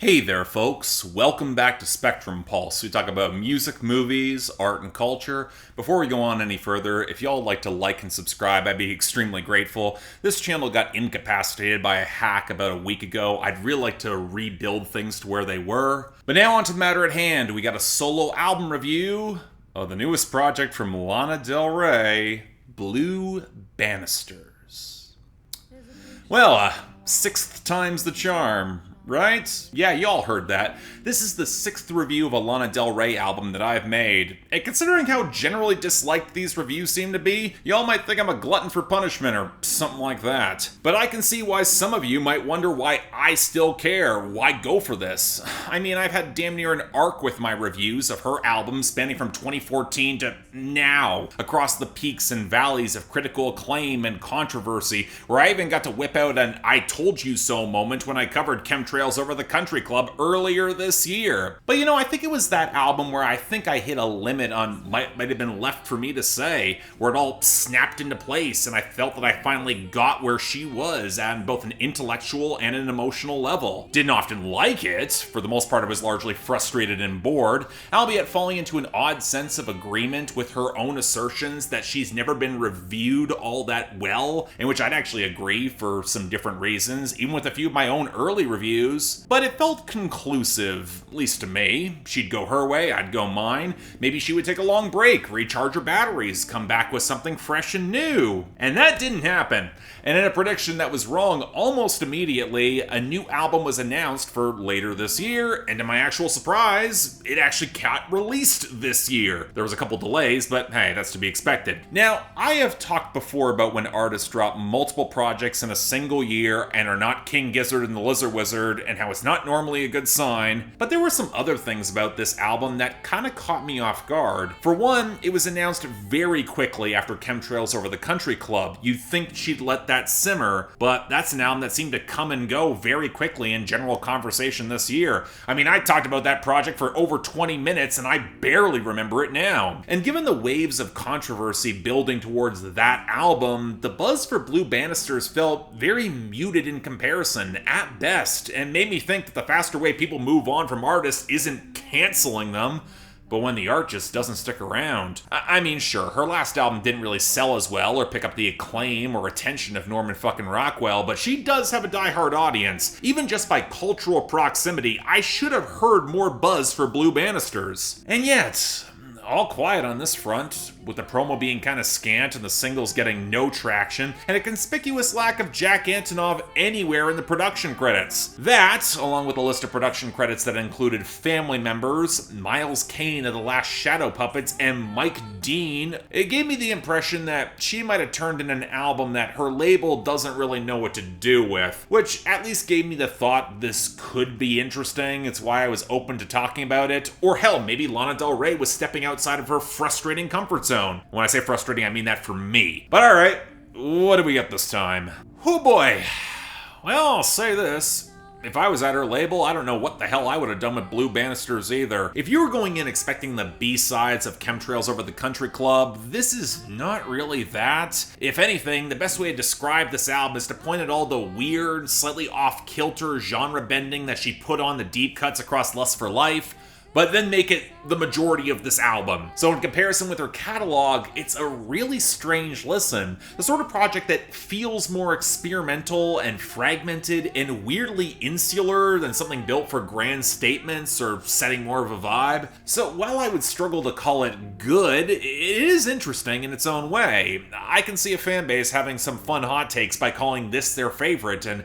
Hey there, folks. Welcome back to Spectrum Pulse. We talk about music, movies, art, and culture. Before we go on any further, if y'all would like to like and subscribe, I'd be extremely grateful. This channel got incapacitated by a hack about a week ago. I'd really like to rebuild things to where they were. But now on to the matter at hand. We got a solo album review of the newest project from Lana Del Rey, Blue Banisters. Well, sixth time's the charm. Right? Yeah, y'all heard that. This is the sixth review of a Lana Del Rey album that I've made. And considering how generally disliked these reviews seem to be, y'all might think I'm a glutton for punishment or something like that. But I can see why some of you might wonder why I still care. Why go for this? I mean, I've had damn near an arc with my reviews of her albums spanning from 2014 to now, across the peaks and valleys of critical acclaim and controversy, where I even got to whip out an I told you so moment when I covered Chemtrails Over the Country Club earlier this year. But I think it was that album where I think I hit a limit on might have been left for me to say, where it all snapped into place and I felt that I finally got where she was on both an intellectual and an emotional level. Didn't often like it. For the most part, I was largely frustrated and bored, albeit falling into an odd sense of agreement with her own assertions that she's never been reviewed all that well, in which I'd actually agree for some different reasons, even with a few of my own early reviews. But it felt conclusive, at least to me. She'd go her way, I'd go mine. Maybe she would take a long break, recharge her batteries, come back with something fresh and new. And that didn't happen. And in a prediction that was wrong almost immediately, a new album was announced for later this year, and to my actual surprise, it actually got released this year. There was a couple delays, but hey, that's to be expected. Now, I have talked before about when artists drop multiple projects in a single year and are not King Gizzard and the Lizard Wizard, and how it's not normally a good sign, but there were some other things about this album that kind of caught me off guard. For one, it was announced very quickly after Chemtrails Over the Country Club. You'd think she'd let that simmer, but that's an album that seemed to come and go very quickly in general conversation this year. I mean, I talked about that project for over 20 minutes and I barely remember it now. And given the waves of controversy building towards that album, the buzz for Blue Banisters felt very muted in comparison, at best, and made me think that the faster way people move on from artists isn't canceling them, but when the art just doesn't stick around. I mean, sure, her last album didn't really sell as well or pick up the acclaim or attention of Norman fucking Rockwell, but she does have a diehard audience. Even just by cultural proximity, I should have heard more buzz for Blue Banisters. And yet, all quiet on this front, with the promo being kind of scant and the singles getting no traction, and a conspicuous lack of Jack Antonoff anywhere in the production credits. That, along with a list of production credits that included family members, Miles Kane of the Last Shadow Puppets, and Mike Dean, it gave me the impression that she might have turned in an album that her label doesn't really know what to do with, which at least gave me the thought this could be interesting. It's why I was open to talking about it. Or hell, maybe Lana Del Rey was stepping outside of her frustrating comfort zone. When I say frustrating, I mean that for me. But alright, what do we get this time? Oh boy. Well, I'll say this. If I was at her label, I don't know what the hell I would have done with Blue Banisters either. If you were going in expecting the B-sides of Chemtrails Over the Country Club, this is not really that. If anything, the best way to describe this album is to point at all the weird, slightly off-kilter genre bending that she put on the deep cuts across Lust for Life, but then make it the majority of this album. So in comparison with her catalog, it's a really strange listen. The sort of project that feels more experimental and fragmented and weirdly insular than something built for grand statements or setting more of a vibe. So while I would struggle to call it good, it is interesting in its own way. I can see a fan base having some fun hot takes by calling this their favorite, and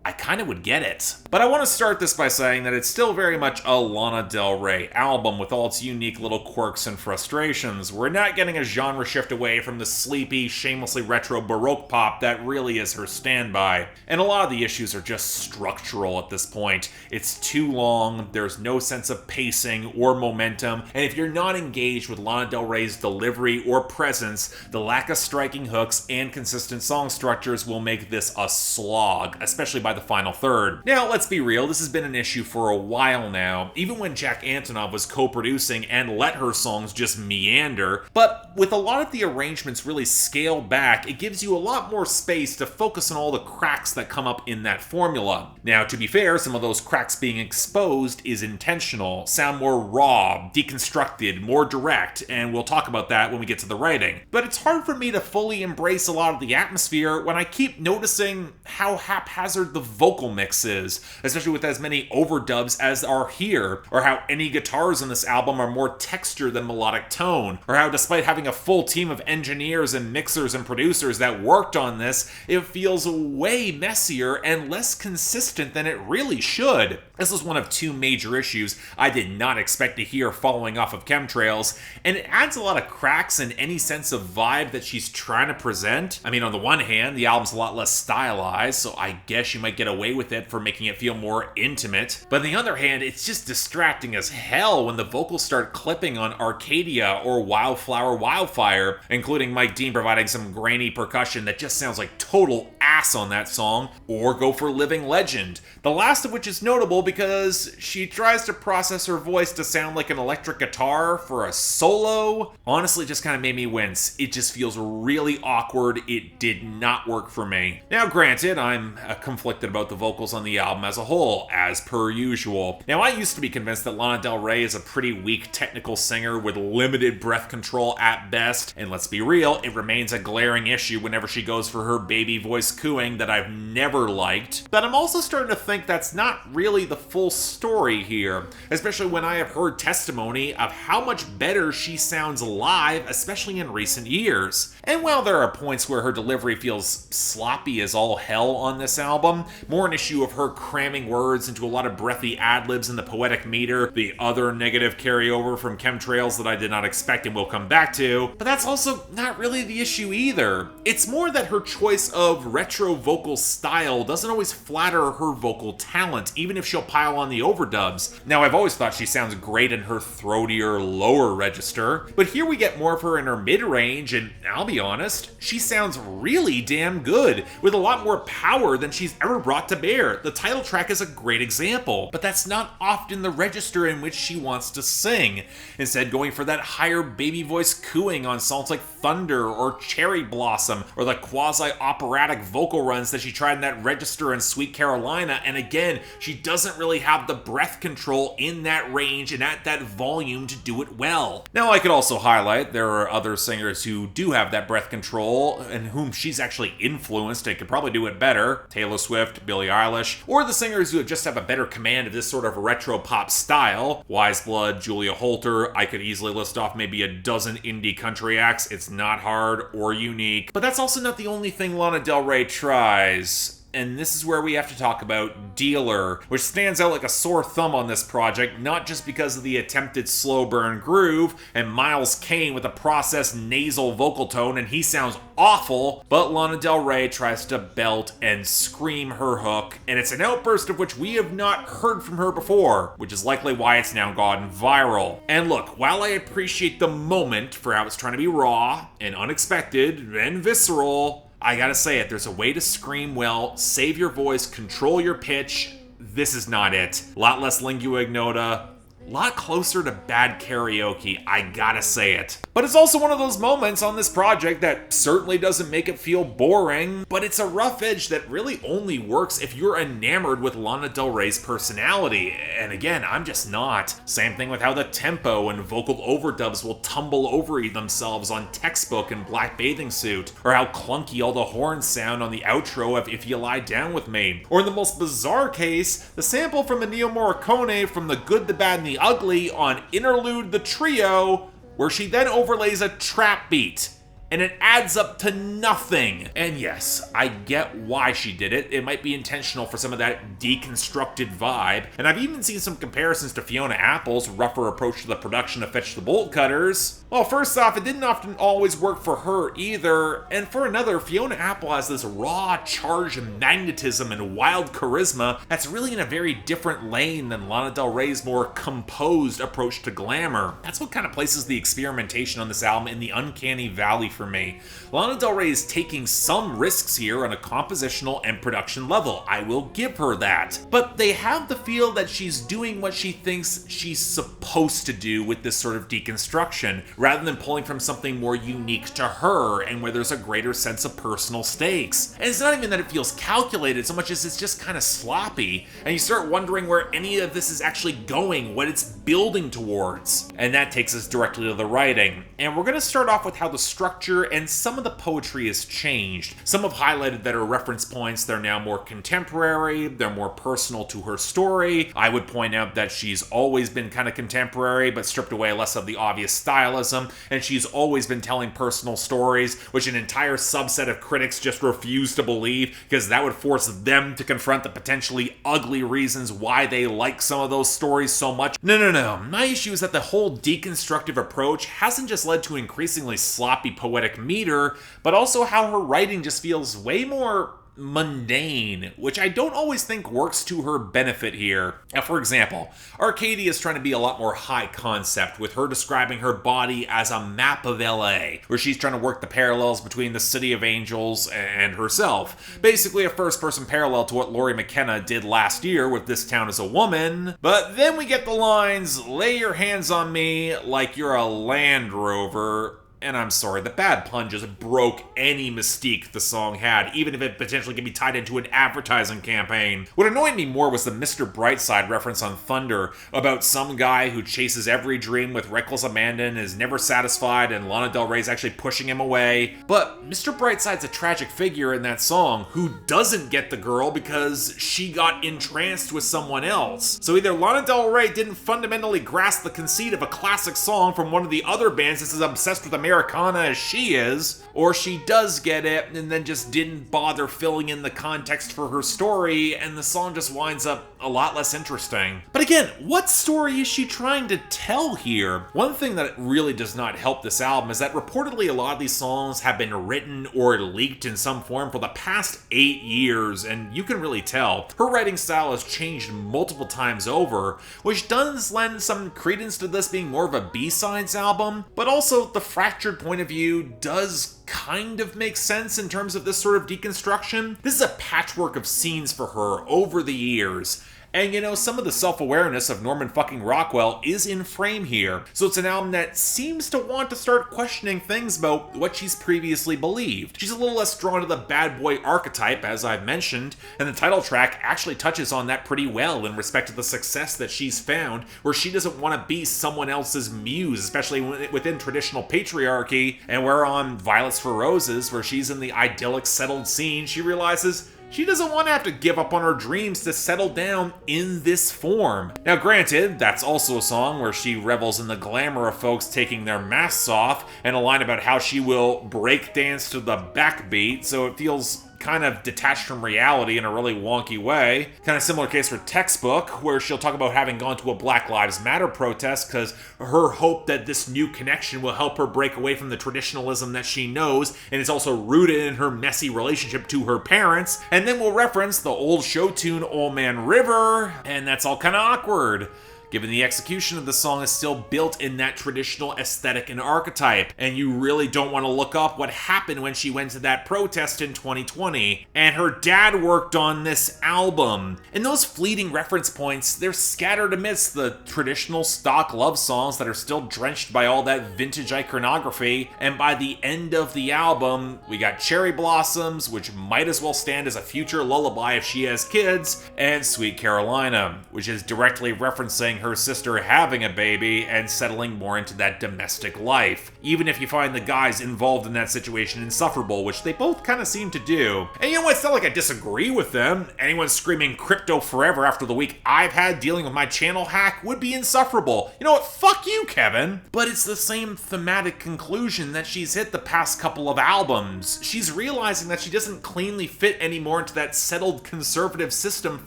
I kind of would get it. But I want to start this by saying that it's still very much a Lana Del Rey album with all its unique little quirks and frustrations. We're not getting a genre shift away from the sleepy, shamelessly retro baroque pop that really is her standby. And a lot of the issues are just structural at this point. It's too long, there's no sense of pacing or momentum, and if you're not engaged with Lana Del Rey's delivery or presence, the lack of striking hooks and consistent song structures will make this a slog, especially by by the final third. Now, let's be real, this has been an issue for a while now, even when Jack Antonoff was co-producing and let her songs just meander, but with a lot of the arrangements really scaled back, it gives you a lot more space to focus on all the cracks that come up in that formula. Now, to be fair, some of those cracks being exposed is intentional, sound more raw, deconstructed, more direct, and we'll talk about that when we get to the writing. But it's hard for me to fully embrace a lot of the atmosphere when I keep noticing how haphazard the vocal mix is, especially with as many overdubs as are here, or how any guitars on this album are more texture than melodic tone, or how despite having a full team of engineers and mixers and producers that worked on this, it feels way messier and less consistent than it really should. This was one of two major issues I did not expect to hear following off of Chemtrails, and it adds a lot of cracks in any sense of vibe that she's trying to present. I mean, on the one hand, the album's a lot less stylized, so I guess you might get away with it for making it feel more intimate. But on the other hand, it's just distracting as hell when the vocals start clipping on Arcadia or Wildflower Wildfire, including Mike Dean providing some grainy percussion that just sounds like total ass on that song, or go for Living Legend, the last of which is notable because she tries to process her voice to sound like an electric guitar for a solo. Honestly, just kind of made me wince. It just feels really awkward. It did not work for me. Now, granted, I'm conflicted about the vocals on the album as a whole, as per usual. Now, I used to be convinced that Lana Del Rey is a pretty weak technical singer with limited breath control at best, and let's be real, it remains a glaring issue whenever she goes for her baby voice cooing that I've never liked. But I'm also starting to think that's not really the full story here, especially when I have heard testimony of how much better she sounds live, especially in recent years. And while there are points where her delivery feels sloppy as all hell on this album, more an issue of her cramming words into a lot of breathy ad-libs in the Poetic meter, the other negative carryover from Chemtrails that I did not expect and will come back to, but that's also not really the issue either. It's more that her choice of retro vocal style doesn't always flatter her vocal talent, even if she'll pile on the overdubs. Now, I've always thought she sounds great in her throatier, lower register, but here we get more of her in her mid-range, and I'll be honest, she sounds really damn good, with a lot more power than she's ever brought to bear. The title track is a great example, but that's not often the register in which she wants to sing, instead going for that higher baby voice cooing on songs like Thunder or Cherry Blossom, or the quasi-operatic vocal runs that she tried in that register in Sweet Carolina, and again, she doesn't really have the breath control in that range and at that volume to do it well. Now, I could also highlight there are other singers who do have that breath control and whom she's actually influenced and could probably do it better. Taylor Swift, Billie Eilish, or the singers who just have a better command of this sort of retro pop style. Wise Blood, Julia Holter, I could easily list off maybe a dozen indie country acts. It's not hard or unique, but that's also not the only thing Lana Del Rey tries. And this is where we have to talk about Dealer, which stands out like a sore thumb on this project, not just because of the attempted slow burn groove and Miles Kane with a processed nasal vocal tone and he sounds awful, but Lana Del Rey tries to belt and scream her hook, and it's an outburst of which we have not heard from her before, which is likely why it's now gone viral. And look, while I appreciate the moment for how it's trying to be raw and unexpected and visceral, I gotta say it, there's a way to scream well, save your voice, control your pitch. This is not it. A lot less lingua ignota, a lot closer to bad karaoke, I gotta say it. But it's also one of those moments on this project that certainly doesn't make it feel boring, but it's a rough edge that really only works if you're enamored with Lana Del Rey's personality, and again, I'm just not. Same thing with how the tempo and vocal overdubs will tumble over themselves on Textbook and Black Bathing Suit, or how clunky all the horns sound on the outro of If You Lie Down With Me, or in the most bizarre case, the sample from Ennio Morricone from The Good, the Bad, and the Ugly on Interlude the Trio, where she then overlays a trap beat, and it adds up to nothing. And yes, I get why she did it. It might be intentional for some of that deconstructed vibe, and I've even seen some comparisons to Fiona Apple's rougher approach to the production of Fetch the Bolt Cutters. Well, first off, it didn't often always work for her either, and for another, Fiona Apple has this raw, charged magnetism and wild charisma that's really in a very different lane than Lana Del Rey's more composed approach to glamour. That's what kind of places the experimentation on this album in the uncanny valley for for me. Lana Del Rey is taking some risks here on a compositional and production level, I will give her that. But they have the feel that she's doing what she thinks she's supposed to do with this sort of deconstruction, rather than pulling from something more unique to her and where there's a greater sense of personal stakes. And it's not even that it feels calculated so much as it's just kind of sloppy, and you start wondering where any of this is actually going, what it's building towards. And that takes us directly to the writing. And we're going to start off with how the structure and some of the poetry has changed. Some have highlighted that her reference points, they're now more contemporary, they're more personal to her story. I would point out that she's always been kind of contemporary, but stripped away less of the obvious stylism, and she's always been telling personal stories, which an entire subset of critics just refuse to believe, because that would force them to confront the potentially ugly reasons why they like some of those stories so much. No. My issue is that the whole deconstructive approach hasn't just led to increasingly sloppy poetic meter, but also how her writing just feels way more mundane, which I don't always think works to her benefit here. Now, for example, Arcadia is trying to be a lot more high concept, with her describing her body as a map of LA, where she's trying to work the parallels between the City of Angels and herself. Basically a first-person parallel to what Laurie McKenna did last year with This Town Is a Woman. But then we get the lines, "Lay your hands on me like you're a Land Rover." And I'm sorry, the bad pun just broke any mystique the song had, even if it potentially could be tied into an advertising campaign. What annoyed me more was the Mr. Brightside reference on Thunder, about some guy who chases every dream with reckless abandon, is never satisfied, and Lana Del Rey's actually pushing him away. But Mr. Brightside's a tragic figure in that song who doesn't get the girl because she got entranced with someone else. So either Lana Del Rey didn't fundamentally grasp the conceit of a classic song from one of the other bands that's as obsessed with Americana as she is, or she does get it and then just didn't bother filling in the context for her story, and the song just winds up a lot less interesting. But again, what story is she trying to tell here? One thing that really does not help this album is that reportedly a lot of these songs have been written or leaked in some form for the past 8 years, and you can really tell. Her writing style has changed multiple times over, which does lend some credence to this being more of a B-sides album, but also the fractured point of view does kind of make sense in terms of this sort of deconstruction. This is a patchwork of scenes for her over the years. And you know, some of the self-awareness of Norman fucking Rockwell is in frame here. So it's an album that seems to want to start questioning things about what she's previously believed. She's a little less drawn to the bad boy archetype, as I've mentioned, and the title track actually touches on that pretty well in respect to the success that she's found, where she doesn't want to be someone else's muse, especially within traditional patriarchy, and where on Violets for Roses, where she's in the idyllic settled scene, she realizes she doesn't want to have to give up on her dreams to settle down in this form. Now granted, that's also a song where she revels in the glamour of folks taking their masks off, and a line about how she will break dance to the backbeat, so it feels kind of detached from reality in a really wonky way. Kind of similar case for Textbook, where she'll talk about having gone to a Black Lives Matter protest because her hope that this new connection will help her break away from the traditionalism that she knows, and it's also rooted in her messy relationship to her parents. And then we'll reference the old show tune Old Man River, and that's all kind of awkward, given the execution of the song is still built in that traditional aesthetic and archetype, and you really don't want to look up what happened when she went to that protest in 2020. And her dad worked on this album. And those fleeting reference points, they're scattered amidst the traditional stock love songs that are still drenched by all that vintage iconography, and by the end of the album, we got Cherry Blossoms, which might as well stand as a future lullaby if she has kids, and Sweet Carolina, which is directly referencing her sister having a baby and settling more into that domestic life, even if you find the guys involved in that situation insufferable, which they both kind of seem to do. And you know what, it's not like I disagree with them. Anyone screaming crypto forever after the week I've had dealing with my channel hack would be insufferable. You know what, fuck you, Kevin. But it's the same thematic conclusion that she's hit the past couple of albums. She's realizing that she doesn't cleanly fit anymore into that settled conservative system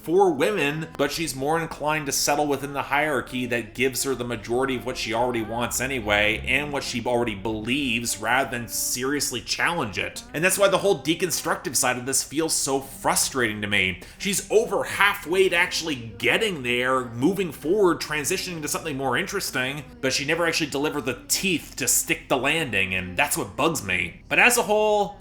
for women, but she's more inclined to settle within the hierarchy hierarchy that gives her the majority of what she already wants anyway, and what she already believes, rather than seriously challenge it. And that's why the whole deconstructive side of this feels so frustrating to me. She's over halfway to actually getting there, moving forward, transitioning to something more interesting, but she never actually delivered the teeth to stick the landing, and that's what bugs me. But as a whole,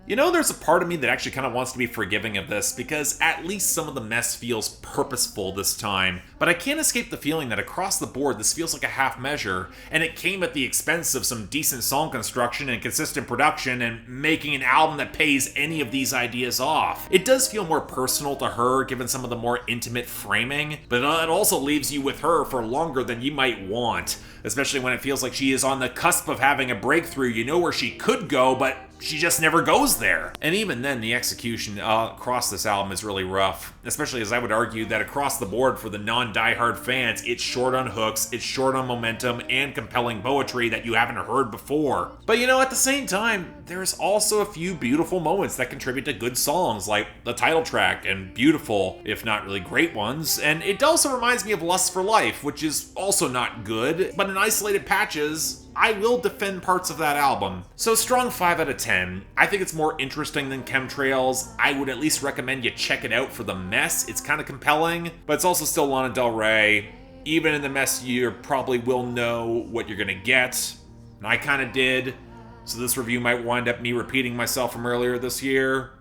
you know, there's a part of me that actually kind of wants to be forgiving of this, because at least some of the mess feels purposeful this time. But I can't escape the feeling that across the board this feels like a half measure, and it came at the expense of some decent song construction and consistent production and making an album that pays any of these ideas off. It does feel more personal to her given some of the more intimate framing, but it also leaves you with her for longer than you might want, especially when it feels like she is on the cusp of having a breakthrough. You know where she could go, but she just never goes there. And even then, the execution across this album is really rough, especially as I would argue that across the board for the non-diehard fans, it's short on hooks, it's short on momentum, and compelling poetry that you haven't heard before. But you know, at the same time, there's also a few beautiful moments that contribute to good songs, like the title track and beautiful, if not really great ones. And it also reminds me of Lust for Life, which is also not good, but in isolated patches, I will defend parts of that album. So strong 5 out of 10. I think it's more interesting than Chemtrails. I would at least recommend you check it out for the mess. It's kind of compelling, but it's also still Lana Del Rey. Even in the mess, you probably will know what you're gonna get. And I kind of did. So this review might wind up me repeating myself from earlier this year.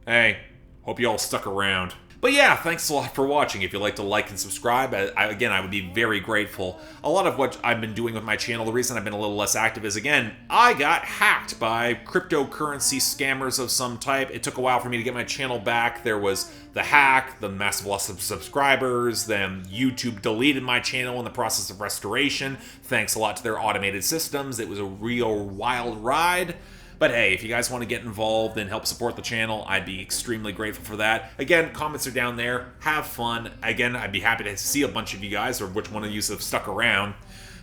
Hey, hope you all stuck around. But yeah, thanks a lot for watching. If you'd like to like and subscribe, again, I would be very grateful. A lot of what I've been doing with my channel, the reason I've been a little less active is, again, I got hacked by cryptocurrency scammers of some type. It took a while for me to get my channel back. There was the hack, the massive loss of subscribers, then YouTube deleted my channel in the process of restoration. Thanks a lot to their automated systems. It was a real wild ride. But hey, if you guys want to get involved and help support the channel, I'd be extremely grateful for that. Again, comments are down there. Have fun. Again, I'd be happy to see a bunch of you guys, or which one of you have stuck around.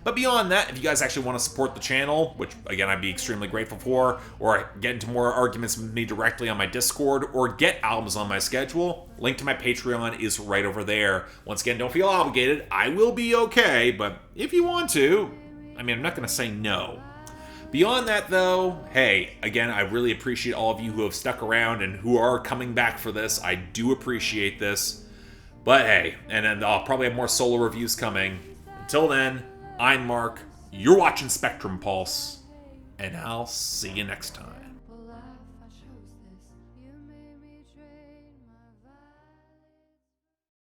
But beyond that, if you guys actually want to support the channel, which again, I'd be extremely grateful for, or get into more arguments with me directly on my Discord, or get albums on my schedule, link to my Patreon is right over there. Once again, don't feel obligated. I will be okay, but if you want to, I mean, I'm not going to say no. Beyond that, though, hey, again, I really appreciate all of you who have stuck around and who are coming back for this. I do appreciate this. But hey, and then I'll probably have more solo reviews coming. Until then, I'm Mark, you're watching Spectrum Pulse, and I'll see you next time.